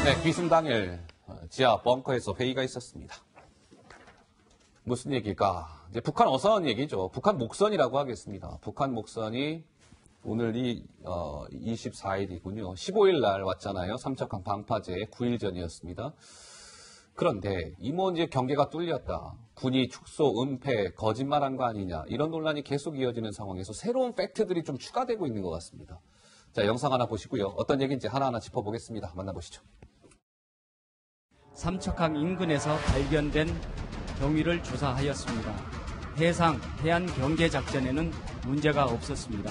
네, 귀순 당일 지하 벙커에서 회의가 있었습니다. 무슨 얘기일까? 이제 북한 어선 얘기죠. 북한 목선이라고 하겠습니다. 북한 목선이 오늘이 24일이군요. 15일 날 왔잖아요. 삼척항 방파제 9일 전이었습니다. 그런데 이모 이제 경계가 뚫렸다. 군이 축소, 은폐, 거짓말한 거 아니냐. 이런 논란이 계속 이어지는 상황에서 새로운 팩트들이 좀 추가되고 있는 것 같습니다. 자, 영상 하나 보시고요. 어떤 얘기인지 하나하나 짚어보겠습니다. 만나보시죠. 삼척항 인근에서 발견된 경위를 조사하였습니다. 해상, 해안 경계 작전에는 문제가 없었습니다.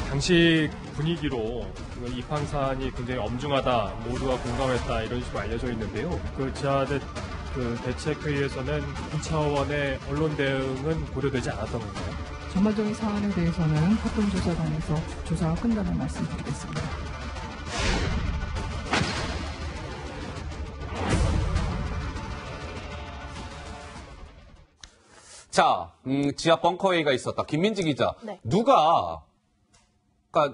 당시 분위기로 이 방산이 굉장히 엄중하다, 모두가 공감했다 이런 식으로 알려져 있는데요. 그 지하대 대책회의에서는 군 차원의 언론 대응은 고려되지 않았던 건가요? 전반적인 사안에 대해서는 합동조사단에서 조사가 끝나면 말씀드리겠습니다. 자, 지하 벙커회의가 있었다. 김민지 기자. 네. 누가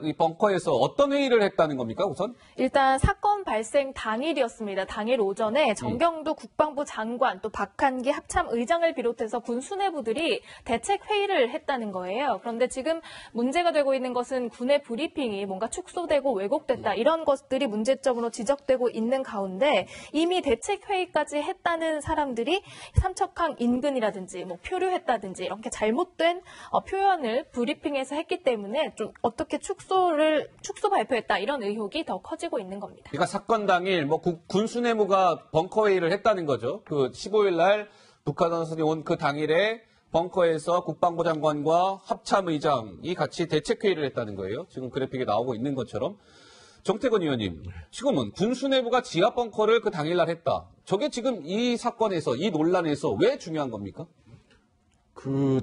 이 벙커에서 어떤 회의를 했다는 겁니까, 우선? 일단 사건 발생 당일이었습니다. 당일 오전에 정경도 국방부 장관, 또 박한기 합참의장을 비롯해서 군 수뇌부들이 대책 회의를 했다는 거예요. 그런데 지금 문제가 되고 있는 것은 군의 브리핑이 뭔가 축소되고 왜곡됐다, 이런 것들이 문제점으로 지적되고 있는 가운데 이미 대책 회의까지 했다는 사람들이 삼척항 인근이라든지 뭐 표류했다든지 이렇게 잘못된 표현을 브리핑에서 했기 때문에 좀 어떻게 축소 발표했다, 이런 의혹이 더 커지고 있는 겁니다. 그러니까 사건 당일 군 수뇌부가 벙커 회의를 했다는 거죠. 그 15일 날 북한 어선이 온 그 당일에 벙커에서 국방부 장관과 합참의장이 같이 대책 회의를 했다는 거예요. 지금 그래픽에 나오고 있는 것처럼. 정태근 의원님, 지금은 군 수뇌부가 지하 벙커를 그 당일 날 했다. 저게 지금 이 사건에서, 이 논란에서 왜 중요한 겁니까?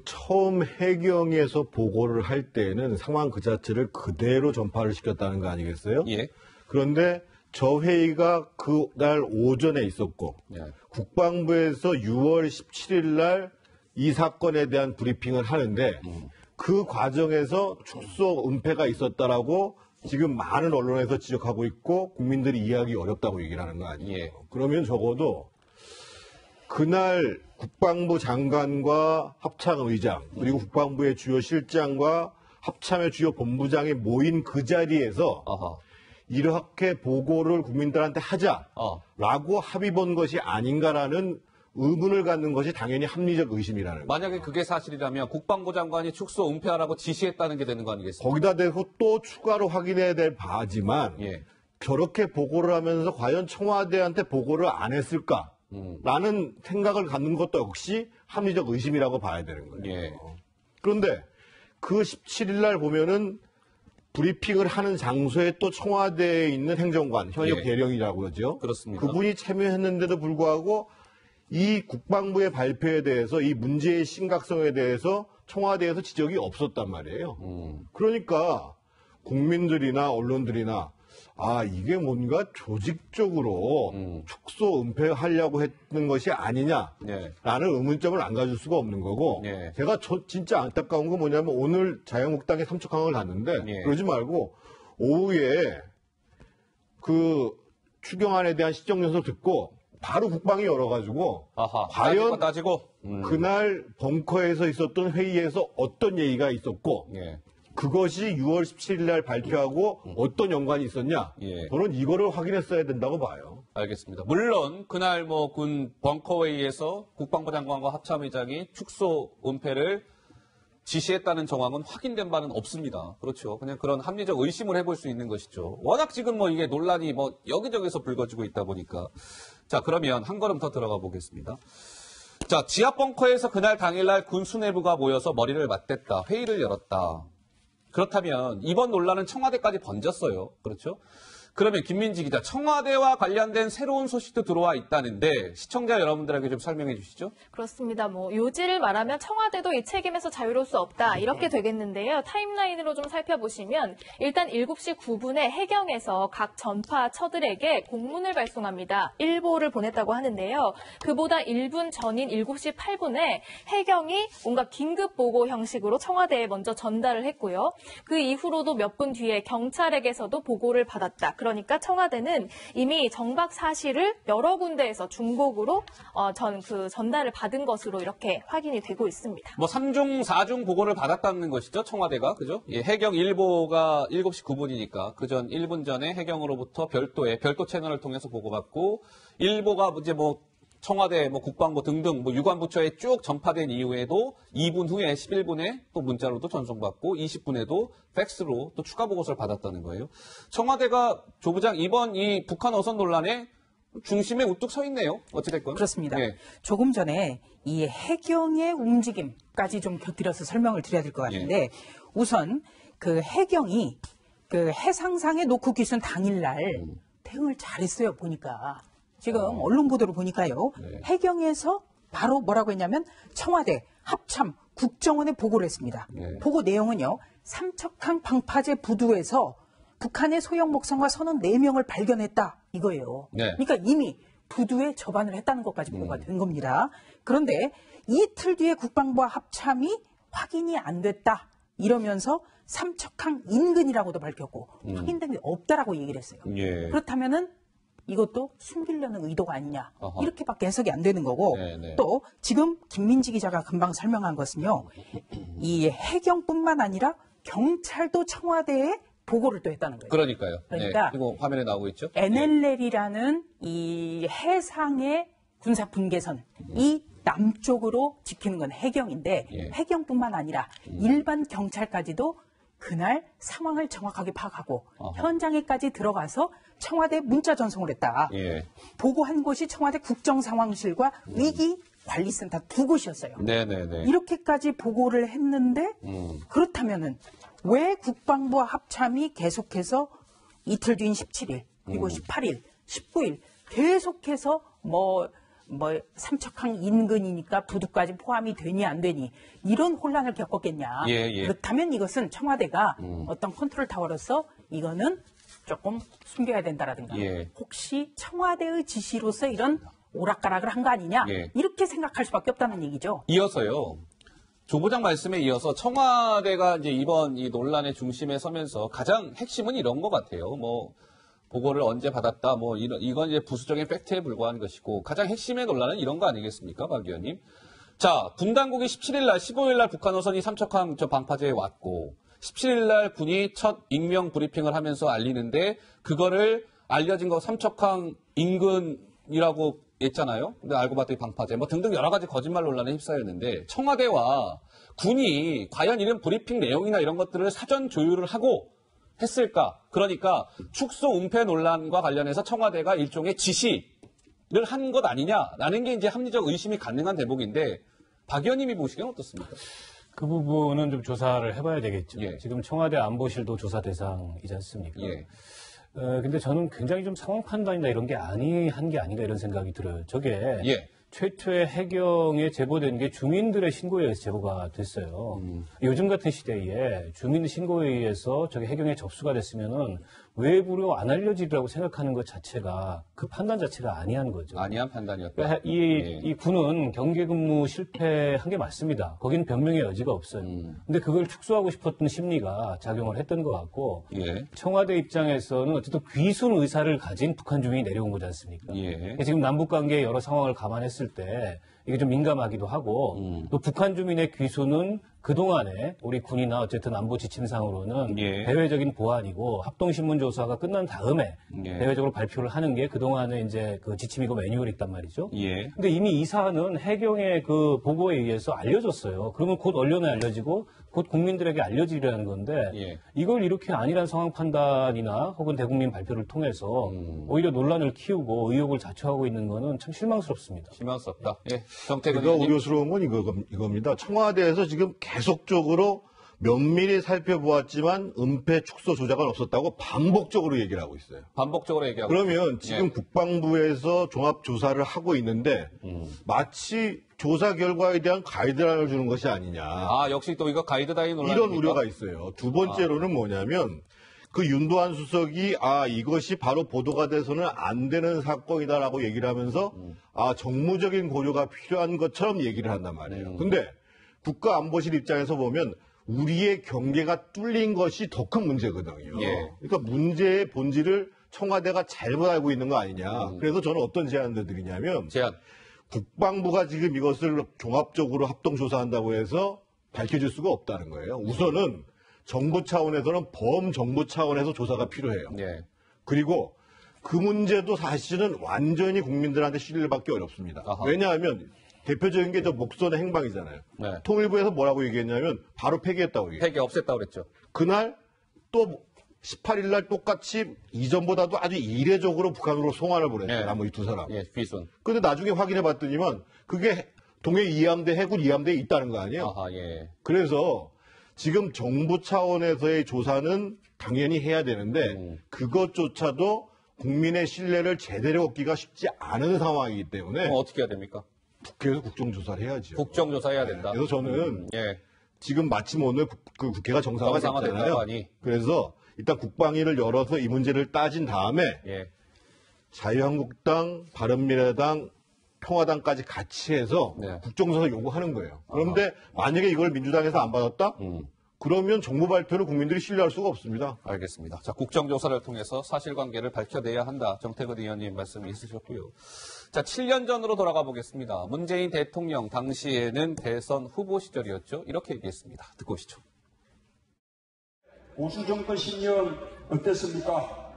처음 해경에서 보고를 할 때는 상황 그 자체를 그대로 전파를 시켰다는 거 아니겠어요? 예. 그런데 저 회의가 그날 오전에 있었고, 예. 국방부에서 6월 17일 날 이 사건에 대한 브리핑을 하는데, 그 과정에서 축소 은폐가 있었다라고 지금 많은 언론에서 지적하고 있고, 국민들이 이해하기 어렵다고 얘기를 하는 거 아니에요? 예. 그러면 적어도 그날 국방부 장관과 합참의장, 그리고 국방부의 주요 실장과 합참의 주요 본부장이 모인 그 자리에서 어허. 이렇게 보고를 국민들한테 하자라고 합의 본 것이 아닌가라는 의문을 갖는 것이 당연히 합리적 의심이라는 거예요. 만약에 그게 사실이라면 국방부 장관이 축소 은폐하라고 지시했다는 게 되는 거 아니겠습니까? 거기다 대고 또 추가로 확인해야 될 바지만 예. 저렇게 보고를 하면서 과연 청와대한테 보고를 안 했을까? 라는 생각을 갖는 것도 역시 합리적 의심이라고 봐야 되는 거예요. 예. 그런데 그 17일 날 보면은 브리핑을 하는 장소에 또 청와대에 있는 행정관, 현역 예. 대령이라고 하죠. 그렇습니다. 그분이 참여했는데도 불구하고 이 국방부의 발표에 대해서, 이 문제의 심각성에 대해서 청와대에서 지적이 없었단 말이에요. 그러니까 국민들이나 언론들이나 이게 뭔가 조직적으로 축소 은폐하려고 했던 것이 아니냐라는 네. 의문점을 안 가질 수가 없는 거고, 네. 제가 진짜 안타까운 건 뭐냐면 오늘 자유한국당에 삼척항을 갔는데 네. 그러지 말고 오후에 그 추경안에 대한 시정연설 듣고 바로 국방이 열어가지고 아하. 과연 따지고. 그날 벙커에서 있었던 회의에서 어떤 얘기가 있었고, 예. 그것이 6월 17일 날 발표하고 어떤 연관이 있었냐? 예. 저는 이거를 확인했어야 된다고 봐요. 알겠습니다. 물론 그날 군 벙커회의에서 국방부 장관과 합참의장이 축소 은폐를 지시했다는 정황은 확인된 바는 없습니다. 그렇죠. 그냥 그런 합리적 의심을 해볼 수 있는 것이죠. 워낙 지금 이게 논란이 여기저기서 불거지고 있다 보니까. 자, 그러면 한 걸음 더 들어가 보겠습니다. 자, 지하 벙커에서 그날 당일날 군 수뇌부가 모여서 머리를 맞댔다. 회의를 열었다. 그렇다면 이번 논란은 청와대까지 번졌어요. 그렇죠? 그러면 김민지 기자, 청와대와 관련된 새로운 소식도 들어와 있다는데 시청자 여러분들에게 좀 설명해 주시죠. 그렇습니다. 요지를 말하면 청와대도 이 책임에서 자유로울 수 없다 이렇게 되겠는데요. 타임라인으로 좀 살펴보시면 일단 7시 9분에 해경에서 각 전파처들에게 공문을 발송합니다. 일보를 보냈다고 하는데요. 그보다 1분 전인 7시 8분에 해경이 뭔가 긴급 보고 형식으로 청와대에 먼저 전달을 했고요. 그 이후로도 몇 분 뒤에 경찰에게서도 보고를 받았다. 그러니까 청와대는 이미 정박 사실을 여러 군데에서 중복으로 전달을 받은 것으로 이렇게 확인이 되고 있습니다. 3중, 4중 보고를 받았다는 것이죠, 청와대가. 그죠? 예, 해경 일보가 7시 9분이니까 그 전 1분 전에 해경으로부터 별도 채널을 통해서 보고받고, 일보가 이제 청와대, 국방부 등등, 유관부처에 쭉 전파된 이후에도 2분 후에 11분에 또 문자로도 전송받고 20분에도 팩스로 또 추가 보고서를 받았다는 거예요. 청와대가 조 부장 이번 이 북한 어선 논란에 중심에 우뚝 서 있네요. 어찌됐건. 그렇습니다. 예. 조금 전에 이 해경의 움직임까지 좀 곁들여서 설명을 드려야 될 것 같은데 우선 그 해경이 그 해상상에 놓고 귀순 당일날 대응을 잘했어요. 보니까. 지금 언론 보도를 보니까요. 네. 해경에서 바로 뭐라고 했냐면 청와대, 합참, 국정원에 보고를 했습니다. 네. 보고 내용은요. 삼척항 방파제 부두에서 북한의 소형 목선과 선원 4명을 발견했다. 이거예요. 네. 그러니까 이미 부두에 접안을 했다는 것까지 보고가 된 겁니다. 그런데 이틀 뒤에 국방부와 합참이 확인이 안 됐다. 이러면서 삼척항 인근이라고도 밝혔고 확인된 게 없다라고 얘기를 했어요. 예. 그렇다면은 이것도 숨기려는 의도가 아니냐. 어허. 이렇게밖에 해석이 안 되는 거고 네네. 또 지금 김민지 기자가 금방 설명한 것은요. 이 해경뿐만 아니라 경찰도 청와대에 보고를 또 했다는 거예요. 그러니까요. 그러니까 네. 이거 화면에 나오고 있죠. NLL이라는 이 해상의 군사 분계선 이 남쪽으로 지키는 건 해경인데 예. 해경뿐만 아니라 일반 경찰까지도 그날 상황을 정확하게 파악하고 어허. 현장에까지 들어가서 청와대 문자 전송을 했다. 예. 보고한 곳이 청와대 국정상황실과 위기관리센터 2곳이었어요. 네네네. 이렇게까지 보고를 했는데 그렇다면은 왜 국방부와 합참이 계속해서 이틀 뒤인 17일 그리고 18일, 19일 계속해서 삼척항 인근이니까 부두까지 포함이 되니 안 되니 이런 혼란을 겪었겠냐. 예, 예. 그렇다면 이것은 청와대가 어떤 컨트롤 타워로서 이거는 조금 숨겨야 된다라든가 예. 혹시 청와대의 지시로서 이런 오락가락을 한 거 아니냐. 예. 이렇게 생각할 수밖에 없다는 얘기죠. 이어서요. 조 부장 말씀에 이어서 청와대가 이제 이번 이 논란의 중심에 서면서 가장 핵심은 이런 것 같아요. 보고를 언제 받았다, 이건 이제 부수적인 팩트에 불과한 것이고, 가장 핵심의 논란은 이런 거 아니겠습니까, 박 의원님? 자, 군 당국이 17일날, 15일날 북한 어선이 삼척항 방파제에 왔고, 17일날 군이 첫 익명 브리핑을 하면서 알리는데, 그거를 알려진 거 삼척항 인근이라고 했잖아요. 근데 알고 봤더니 방파제, 등등 여러 가지 거짓말 논란에 휩싸였는데, 청와대와 군이 과연 이런 브리핑 내용이나 이런 것들을 사전 조율을 하고, 했을까? 그러니까 축소 은폐 논란과 관련해서 청와대가 일종의 지시를 한 것 아니냐라는 게 이제 합리적 의심이 가능한 대목인데 박 의원님이 보시기엔 어떻습니까? 그 부분은 좀 조사를 해봐야 되겠죠. 예. 지금 청와대 안보실도 조사 대상이지 않습니까? 예. 근데 저는 굉장히 좀 상황 판단이나 이런 게 한 게 아닌가 이런 생각이 들어요. 저게 예. 최초의 해경에 제보된 게 주민들의 신고에 의해서 제보가 됐어요. 요즘 같은 시대에 주민 신고에 의해서 저게 해경에 접수가 됐으면은 외부로 안 알려지리라고 생각하는 것 자체가 그 판단 자체가 아니한 거죠. 아니한 판단이었다. 그러니까 이 군은 경계 근무 실패한 게 맞습니다. 거기는 변명의 여지가 없어요. 근데 그걸 축소하고 싶었던 심리가 작용을 했던 것 같고 예. 청와대 입장에서는 어쨌든 귀순 의사를 가진 북한 주민이 내려온 거지 않습니까? 예. 지금 남북 관계의 여러 상황을 감안했을 때 이게 좀 민감하기도 하고 또 북한 주민의 귀순은 그동안에 우리 군이나 어쨌든 안보 지침상으로는 예. 대외적인 보안이고 합동신문 조사가 끝난 다음에 예. 대외적으로 발표를 하는 게 그동안에 이제 그 지침이고 매뉴얼이 있단 말이죠. 예. 근데 이미 이 사안은 해경의 그 보고에 의해서 알려졌어요. 그러면 곧 언론에 알려지고 곧 국민들에게 알려지려는 건데 예. 이걸 이렇게 아니란 상황 판단이나 혹은 대국민 발표를 통해서 오히려 논란을 키우고 의혹을 자초하고 있는 거는 참 실망스럽습니다. 실망스럽다. 예. 정태근 그러니까 의원님. 우려스러운 건 이겁니다. 청와대에서 지금 계속적으로 면밀히 살펴보았지만 은폐 축소 조작은 없었다고 반복적으로 얘기를 하고 있어요. 반복적으로 얘기하고. 그러면 지금 예. 국방부에서 종합조사를 하고 있는데 마치 조사 결과에 대한 가이드라인을 주는 것이 아니냐. 아, 역시 또 이거 가이드라인 논란입니까? 이런 우려가 있어요. 두 번째로는 뭐냐면 그 윤도한 수석이 이것이 바로 보도가 돼서는 안 되는 사건이다라고 얘기를 하면서 정무적인 고려가 필요한 것처럼 얘기를 한단 말이에요. 근데 국가안보실 입장에서 보면 우리의 경계가 뚫린 것이 더 큰 문제거든요. 예. 그러니까 문제의 본질을 청와대가 잘못 알고 있는 거 아니냐. 그래서 저는 어떤 제안을 드리냐면 제안. 국방부가 지금 이것을 종합적으로 합동조사한다고 해서 밝혀질 수가 없다는 거예요. 우선은 정부 차원에서는 범정부 차원에서 조사가 필요해요. 예. 그리고 그 문제도 사실은 완전히 국민들한테 신뢰를 받기 어렵습니다. 아하. 왜냐하면 대표적인 게 저 목선의 행방이잖아요. 네. 통일부에서 뭐라고 얘기했냐면 바로 폐기했다고 얘기해요. 폐기 없앴다고 그랬죠. 그날 또 18일 날 똑같이 이전보다도 아주 이례적으로 북한으로 송환을 보냈어요. 네. 나머지 두 사람. 예, 귀순. 근데 나중에 확인해 봤더니만 그게 동해 이함대 해군 이함대에 있다는 거 아니에요. 아하, 예. 그래서 지금 정부 차원에서의 조사는 당연히 해야 되는데 그것조차도 국민의 신뢰를 제대로 얻기가 쉽지 않은 상황이기 때문에 그럼 어떻게 해야 됩니까? 국회에서 국정조사를 해야죠. 국정조사 해야 된다. 그래서 저는 예. 지금 마침 오늘 그 국회가 정상화됐다고 정상화됐잖아요. 하니. 그래서 일단 국방위를 열어서 이 문제를 따진 다음에 예. 자유한국당, 바른미래당, 평화당까지 같이 해서 네. 국정조사 요구하는 거예요. 그런데 만약에 이걸 민주당에서 안 받았다? 그러면 정부 발표를 국민들이 신뢰할 수가 없습니다. 알겠습니다. 자, 국정조사를 통해서 사실관계를 밝혀내야 한다. 정태근 의원님 말씀이 있으셨고요. 자, 7년 전으로 돌아가 보겠습니다. 문재인 대통령 당시에는 대선 후보 시절이었죠. 이렇게 얘기했습니다. 듣고 오시죠. 보수 정권 10년 어땠습니까?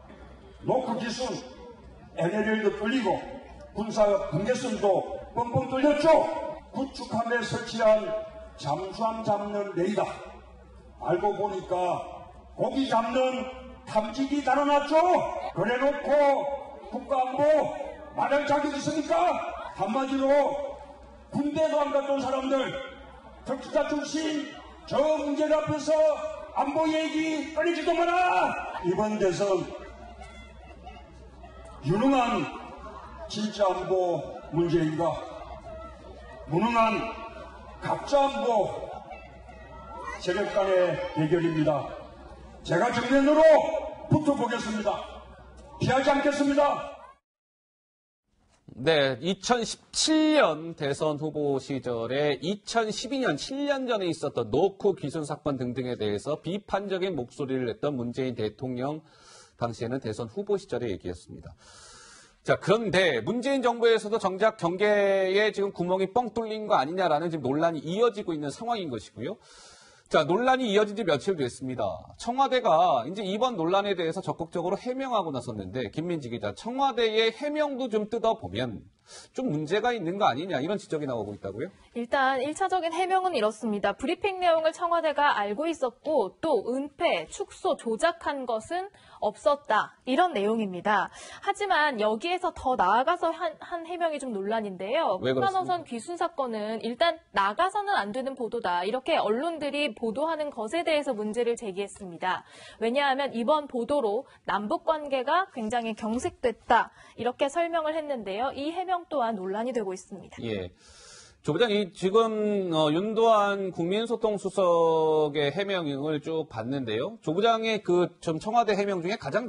노크 기술, NLL도 뚫리고 군사 경계선도 뻥뻥 뚫렸죠. 구축함에 설치한 잠수함 잡는 레이더. 알고 보니까 고기 잡는 탐지기 달아났죠. 그래놓고 국가안보 말할 자격 있습니까? 한마디로 군대도 안 갔던 사람들, 특수자 출신 저 문제를 앞에서 안보 얘기 꺼내지도 마라. 이번 대선 유능한 진짜 안보 문제인가, 무능한 가짜 안보 세력 간의 대결입니다. 제가 정면으로 붙어보겠습니다. 피하지 않겠습니다. 네, 2017년 대선 후보 시절에 2012년 7년 전에 있었던 노크 귀순 사건 등등에 대해서 비판적인 목소리를 냈던 문재인 대통령 당시에는 대선 후보 시절의 얘기였습니다. 자, 그런데 문재인 정부에서도 정작 경계에 지금 구멍이 뻥 뚫린 거 아니냐라는 지금 논란이 이어지고 있는 상황인 것이고요. 자, 논란이 이어진 지 며칠 됐습니다. 청와대가 이제 이번 논란에 대해서 적극적으로 해명하고 나섰는데, 김민지 기자, 청와대의 해명도 좀 뜯어보면 좀 문제가 있는 거 아니냐, 이런 지적이 나오고 있다고요? 일단 1차적인 해명은 이렇습니다. 브리핑 내용을 청와대가 알고 있었고 또 은폐, 축소, 조작한 것은 없었다. 이런 내용입니다. 하지만 여기에서 더 나아가서 한 해명이 좀 논란인데요. 왜 그렇습니까? 북한어선 귀순 사건은 일단 나가서는 안 되는 보도다. 이렇게 언론들이 보도하는 것에 대해서 문제를 제기했습니다. 왜냐하면 이번 보도로 남북 관계가 굉장히 경색됐다. 이렇게 설명을 했는데요. 이 해명 또한 논란이 되고 있습니다. 예. 조 부장이 지금 윤도한 국민소통수석의 해명을 쭉 봤는데요. 조 부장의 그 좀 청와대 해명 중에 가장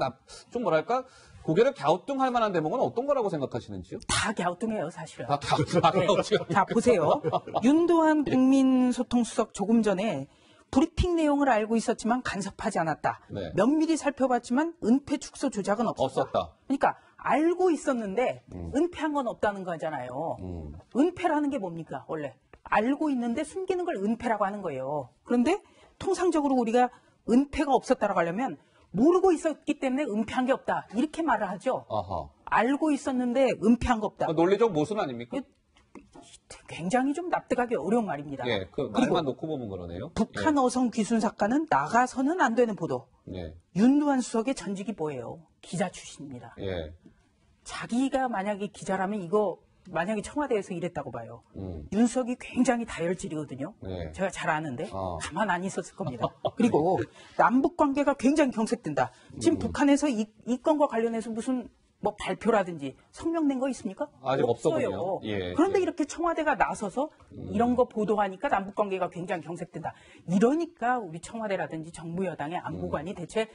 좀 뭐랄까 고개를 갸우뚱할 만한 대목은 어떤 거라고 생각하시는지요? 다 갸우뚱해요, 사실은. 다 갸우뚱하고 자, 보세요. 윤도한 국민소통수석 조금 전에 브리핑 내용을 알고 있었지만 간섭하지 않았다. 네. 면밀히 살펴봤지만 은폐 축소 조작은 없었다. 그러니까 알고 있었는데 은폐한 건 없다는 거잖아요. 은폐라는 게 뭡니까? 원래 알고 있는데 숨기는 걸 은폐라고 하는 거예요. 그런데 통상적으로 우리가 은폐가 없었다라고 하려면 모르고 있었기 때문에 은폐한 게 없다. 이렇게 말을 하죠. 아하. 알고 있었는데 은폐한 거 없다. 논리적 모순 아닙니까? 굉장히 좀 납득하기 어려운 말입니다. 예, 그 그리고 말만 놓고 보면 그러네요. 북한 어선 귀순 사건은 나가서는 안 되는 보도. 예. 윤두한 수석의 전직이 뭐예요? 기자 출신입니다. 예. 자기가 만약에 기자라면 이거 만약에 청와대에서 이랬다고 봐요. 윤석이 굉장히 다혈질이거든요. 네. 제가 잘 아는데 가만 안 있었을 겁니다. 네. 그리고 남북 관계가 굉장히 경색된다. 지금 북한에서 이 건과 관련해서 무슨 뭐 발표라든지 성명 낸 거 있습니까? 아직 없어요. 없더군요. 예, 그런데 예. 이렇게 청와대가 나서서 이런 거 보도하니까 남북 관계가 굉장히 경색된다. 이러니까 우리 청와대라든지 정부 여당의 안보관이 대체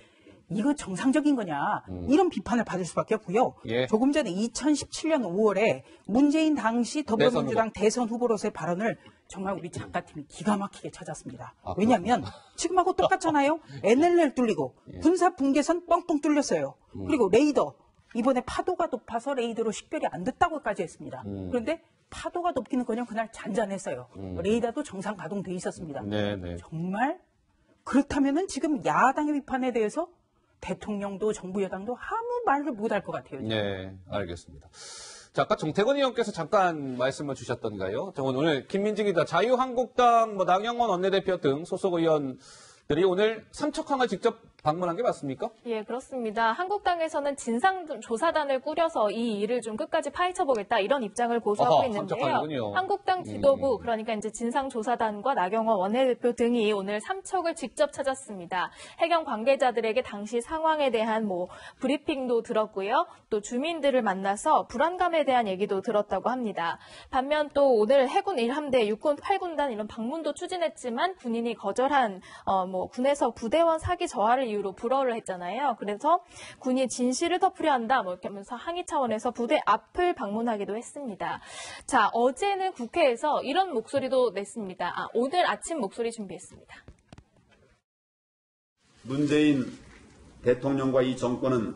이거 정상적인 거냐 이런 비판을 받을 수밖에 없고요. 예. 조금 전에 2017년 5월에 문재인 당시 더불어민주당 대선 후보로서의 발언을 정말 우리 작가팀이 기가 막히게 찾았습니다. 왜냐하면 지금하고 똑같잖아요. NLL 뚫리고 군사 분계선 뻥뻥 뚫렸어요. 그리고 레이더 이번에 파도가 높아서 레이더로 식별이 안 됐다고까지 했습니다. 그런데 파도가 높기는커녕 그날 잔잔했어요. 레이더도 정상 가동돼 있었습니다. 네. 정말 그렇다면은 지금 야당의 비판에 대해서 대통령도 정부 여당도 아무 말을 못할 것 같아요. 지금. 네, 알겠습니다. 자, 아까 정태건 의원께서 잠깐 말씀을 주셨던가요? 오늘 김민지 기자, 자유한국당, 나경원 원내대표 등 소속 의원들이 오늘 삼척항을 직접 방문한 게 맞습니까? 예, 그렇습니다. 한국당에서는 진상조사단을 꾸려서 이 일을 좀 끝까지 파헤쳐보겠다 이런 입장을 고수하고 있는데요. 삼척항이군요. 한국당 지도부 그러니까 이제 진상조사단과 나경원 원내대표 등이 오늘 삼척을 직접 찾았습니다. 해경 관계자들에게 당시 상황에 대한 브리핑도 들었고요. 또 주민들을 만나서 불안감에 대한 얘기도 들었다고 합니다. 반면 또 오늘 해군 1함대, 육군 8군단 이런 방문도 추진했지만 군인이 거절한 군에서 부대원 사기 저하를 이유로 불허를 했잖아요. 그래서 군이 진실을 덮으려 한다 이렇게 하면서 항의 차원에서 부대 앞을 방문하기도 했습니다. 자, 어제는 국회에서 이런 목소리도 냈습니다. 오늘 아침 목소리 준비했습니다. 문재인 대통령과 이 정권은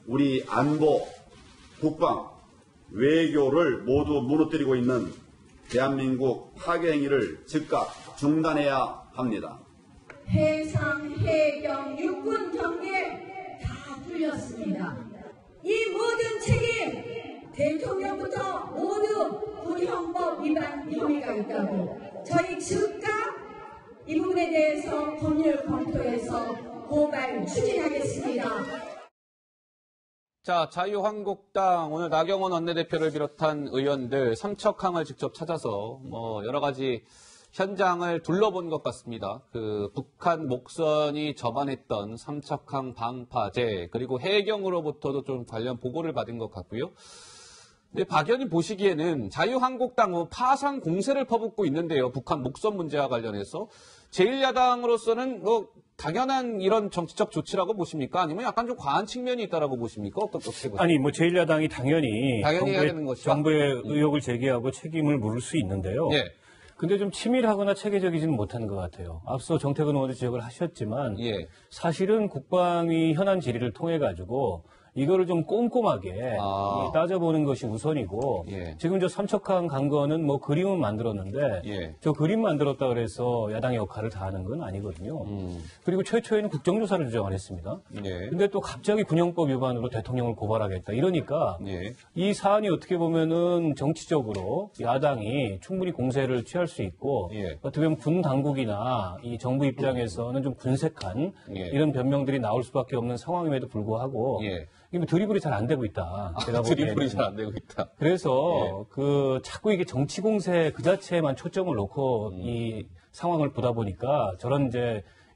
우리 안보, 국방, 외교를 모두 무너뜨리고 있는 대한민국 파괴 행위를 즉각 중단해야 합니다. 해상, 해경, 육군 경계 다 뚫렸습니다. 이 모든 책임 대통령부터 모두 군형법 위반 혐의가 있다고 저희 즉각 이 부분에 대해서 법률 검토해서 고발 추진하겠습니다. 자, 자유한국당 오늘 나경원 원내대표를 비롯한 의원들 삼척항을 직접 찾아서 여러 가지 현장을 둘러본 것 같습니다. 북한 목선이 접안했던 삼척항 방파제 그리고 해경으로부터도 좀 관련 보고를 받은 것 같고요. 근데 박 의원님 보시기에는 자유한국당 파상 공세를 퍼붓고 있는데요. 북한 목선 문제와 관련해서 제1야당으로서는 당연한 이런 정치적 조치라고 보십니까? 아니면 약간 좀 과한 측면이 있다라고 보십니까? 어떻게 보세요? 아니, 제1야당이 당연히 해야 되는 것이다. 정부의 의혹을 제기하고 책임을 물을 수 있는데요. 예. 근데 좀 치밀하거나 체계적이지는 못하는 것 같아요. 앞서 정태근 의원도 지적을 하셨지만 예. 사실은 국방위 현안 질의를 통해 가지고 이거를 좀 꼼꼼하게 따져보는 것이 우선이고 예. 지금 저 삼척항 간 거는 그림은 만들었는데 예. 저 그림 만들었다 그래서 야당의 역할을 다하는 건 아니거든요. 그리고 최초에는 국정조사를 주장을 했습니다. 예. 근데 또 갑자기 군형법 위반으로 대통령을 고발하겠다. 이러니까 예. 이 사안이 어떻게 보면은 정치적으로 야당이 충분히 공세를 취할 수 있고 예. 어떻게 보면 군 당국이나 이 정부 입장에서는 좀 군색한 예. 이런 변명들이 나올 수밖에 없는 상황임에도 불구하고 예. 이게 드리블이 잘 안 되고 있다. 제가 드리블이 보기에는. 잘 안 되고 있다. 그래서 자꾸 이게 정치 공세 그 자체에만 초점을 놓고 이 상황을 보다 보니까 저런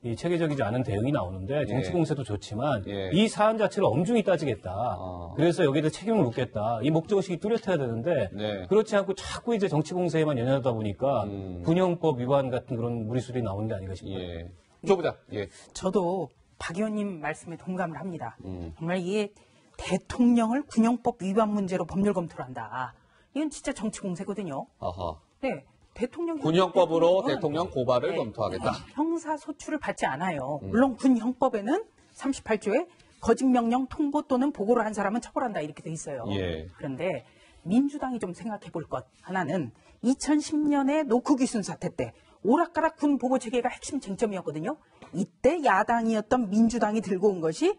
이 체계적이지 않은 대응이 나오는데 정치 공세도 좋지만 이 사안 자체를 엄중히 따지겠다. 그래서 여기에 책임을 묻겠다. 이 목적의식이 뚜렷해야 되는데 그렇지 않고 자꾸 이제 정치 공세에만 연연하다 보니까 군형법 위반 같은 그런 무리수들이 나오는 게 아닌가 싶어요. 예. 줘보자. 예. 저도 박 의원님 말씀에 동감을 합니다. 정말 이게 대통령을 군형법 위반 문제로 법률 검토를 한다. 이건 진짜 정치 공세거든요. 아하. 네. 대통령 군형법으로 대통령 고발을 검토하겠다. 형사 소추를 받지 않아요. 물론 군형법에는 38조에 거짓 명령, 통보 또는 보고를 한 사람은 처벌한다 이렇게 돼 있어요. 예. 그런데 민주당이 좀 생각해 볼 것 하나는 2010년에 노크 귀순 사태 때 오락가락 군 보고 체계가 핵심 쟁점이었거든요. 이때 야당이었던 민주당이 들고 온 것이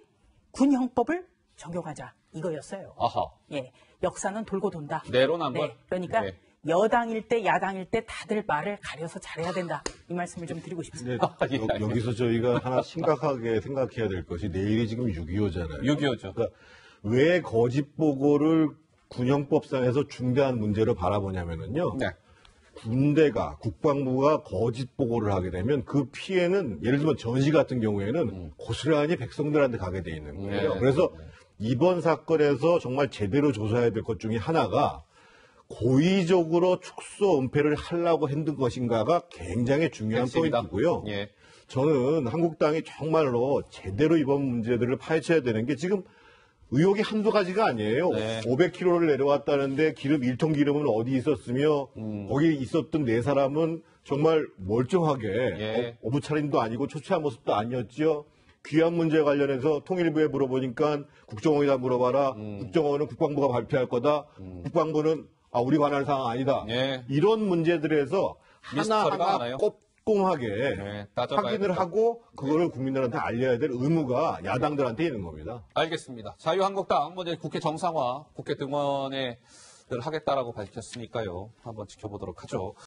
군형법을 적용하자 이거였어요. 아하. 예, 역사는 돌고 돈다. 내로남불. 네, 그러니까 네. 여당일 때 야당일 때 다들 말을 가려서 잘해야 된다. 이 말씀을 좀 드리고 싶습니다. 네, 여기서 저희가 하나 심각하게 생각해야 될 것이 내일이 지금 6.25잖아요. 6.25죠. 그러니까 왜 거짓 보고를 군형법상에서 중대한 문제로 바라보냐면요. 네. 군대가 국방부가 거짓 보고를 하게 되면 그 피해는 예를 들면 전시 같은 경우에는 고스란히 백성들한테 가게 돼 있는 거예요. 네. 그래서 이번 사건에서 정말 제대로 조사해야 될 것 중에 하나가 고의적으로 축소 은폐를 하려고 했던 것인가가 굉장히 중요한 핵심이다. 포인트고요. 예. 저는 한국당이 정말로 제대로 이번 문제들을 파헤쳐야 되는 게 지금 의혹이 한두 가지가 아니에요. 네. 500km를 내려왔다는데 기름 1톤 기름은 어디 있었으며 거기 있었던 네 사람은 정말 멀쩡하게 예. 어부차림도 아니고 초췌한 모습도 아니었지요. 귀한 문제 관련해서 통일부에 물어보니까 국정원에다 물어봐라. 국정원은 국방부가 발표할 거다. 국방부는 우리 관할 사항 아니다. 예. 이런 문제들에서 미스터리가 하나하나 많아요. 꼼꼼하게 네, 따져봐야 확인을 된다. 하고 그거를 국민들한테 알려야 될 의무가 야당들한테 있는 겁니다. 알겠습니다. 자유한국당 먼저 국회 정상화, 국회 등원을 하겠다라고 밝혔으니까요. 한번 지켜보도록 하죠.